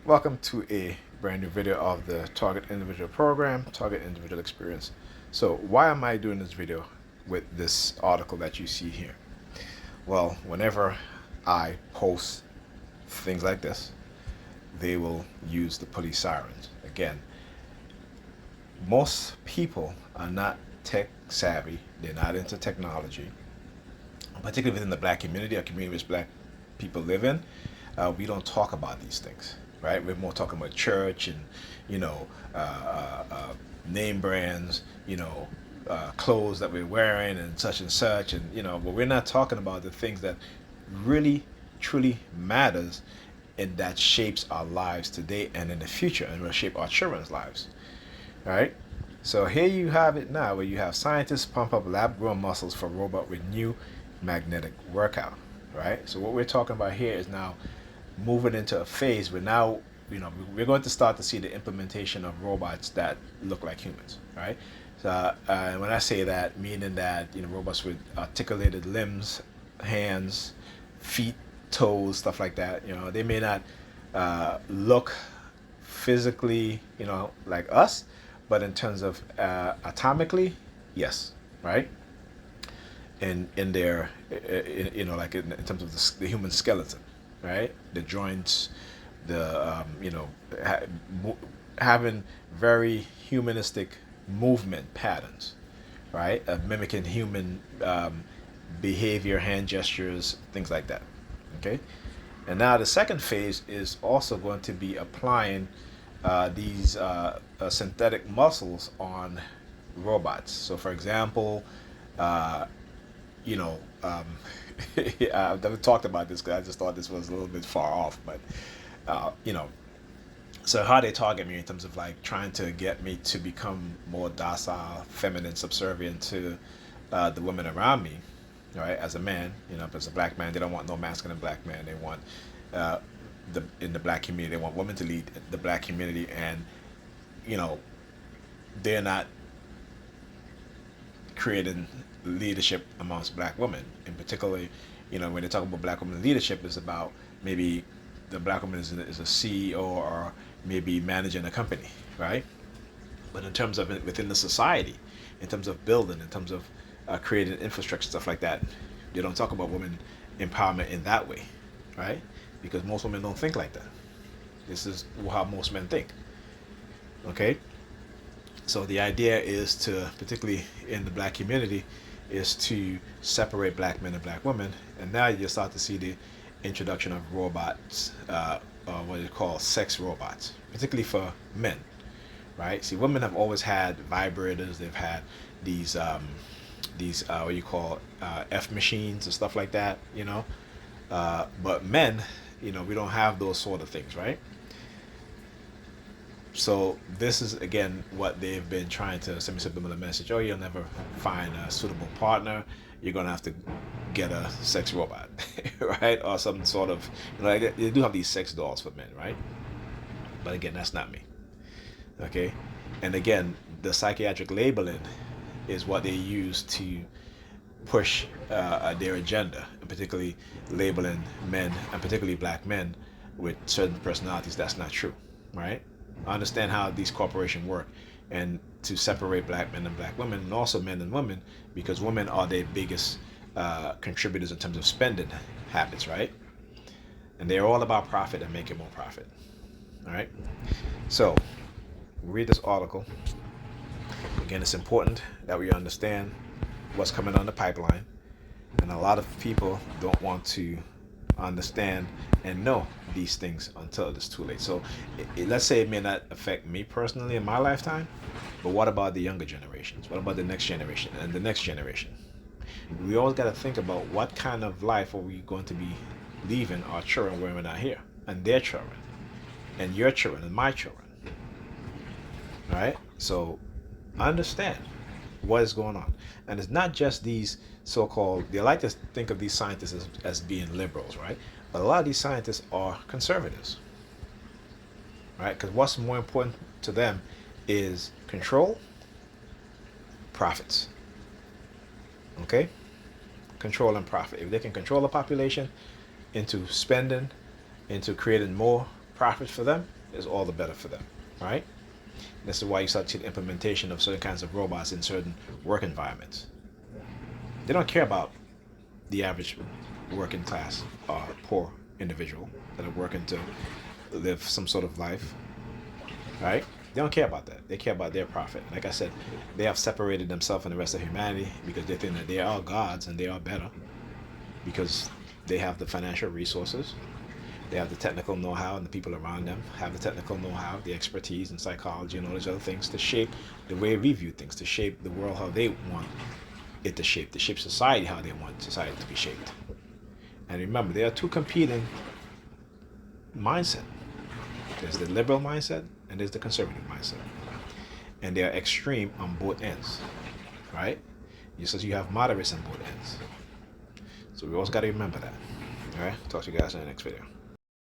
Welcome to a brand new video of the Target Individual Program, Target Individual Experience. So why am I doing this video with this article that you see here? Well, whenever I post things like this, they will use the police sirens. Again, most people are not tech savvy. They're not into technology, particularly within the black community, a community which black people live in. We don't talk about these things, right? We're more talking about church and, you know, name brands, clothes that we're wearing and such, but we're not talking about the things that really, truly matters and that shapes our lives today and in the future and will shape our children's lives, right? So here you have it now, where you have scientists pump up lab-grown muscles for robot with new magnetic workout, right? So what we're talking about here is now moving into a phase where now, we're going to start to see the implementation of robots that look like humans, right? So when I say that, meaning that robots with articulated limbs, hands, feet, toes, stuff like that. They may not look physically, like us, but in terms of atomically, yes, right? In their, like in terms of the human skeleton, right? The joints, the having very humanistic movement patterns, right? Mimicking human behavior, hand gestures, things like that. Okay, and now the second phase is also going to be applying these synthetic muscles on robots. So, for example, you know, um, I've never talked about this because I just thought this was a little bit far off. But uh, you know, so how they target me in terms of like trying to get me to become more docile, feminine, subservient to the women around me, right? As a man, as a black man, they don't want no masculine black man. They want uh, in the black community, they want women to lead the black community, and you know, they're not creating leadership amongst black women. And particularly, when they talk about black women leadership, is about maybe the black woman is a CEO or maybe managing a company, right? But in terms of within the society, in terms of building, in terms of creating infrastructure, stuff like that, they don't talk about women empowerment in that way, right? Because most women don't think like that. This is how most men think. Okay, so the idea is to, particularly in the black community, is to separate black men and black women, and now you start to see the introduction of robots, what they call sex robots, particularly for men, right? See, women have always had vibrators. They've had these what you call F machines and stuff like that, but men, we don't have those sort of things, right? So this is again what they've been trying to send me subliminal message. Oh, you'll never find a suitable partner. You're gonna have to get a sex robot, right? Or some sort of, like they do have these sex dolls for men, right? But again, that's not me. Okay, and again, the psychiatric labeling is what they use to push their agenda, and particularly labeling men, and particularly black men, with certain personalities. That's not true, right? I understand how these corporations work, and to separate black men and black women, and also men and women, because women are their biggest contributors in terms of spending habits, right? And they're all about profit and making more profit. All right. So read this article. Again, it's important that we understand what's coming on the pipeline, and a lot of people don't want to understand and know these things until it's too late. So let's say it may not affect me personally in my lifetime, but what about the younger generations? What about the next generation and the next generation? We always got to think about what kind of life are we going to be leaving our children when we're not here, and their children, and your children, and my children. All right? So understand what is going on. And it's not just these so-called, they like to think of these scientists as being liberals, right? But a lot of these scientists are conservatives, right? Because what's more important to them is control, profits. Okay? Control and profit. If they can control the population into spending, into creating more profit for them, is all the better for them, right? This is why you start to see the implementation of certain kinds of robots in certain work environments. They don't care about the average working class or poor individual that are working to live some sort of life, right? They don't care about that. They care about their profit. Like I said, they have separated themselves from the rest of humanity because they think that they are gods and they are better because they have the financial resources, they have the technical know-how, and the people around them have the technical know-how, the expertise in psychology and all these other things to shape the way we view things, to shape the world how they want it to shape society how they want society to be shaped. And remember, there are two competing mindset. There's the liberal mindset and there's the conservative mindset. And they are extreme on both ends, right? Just as you have moderates on both ends. So we always got to remember that. All right, talk to you guys in the next video.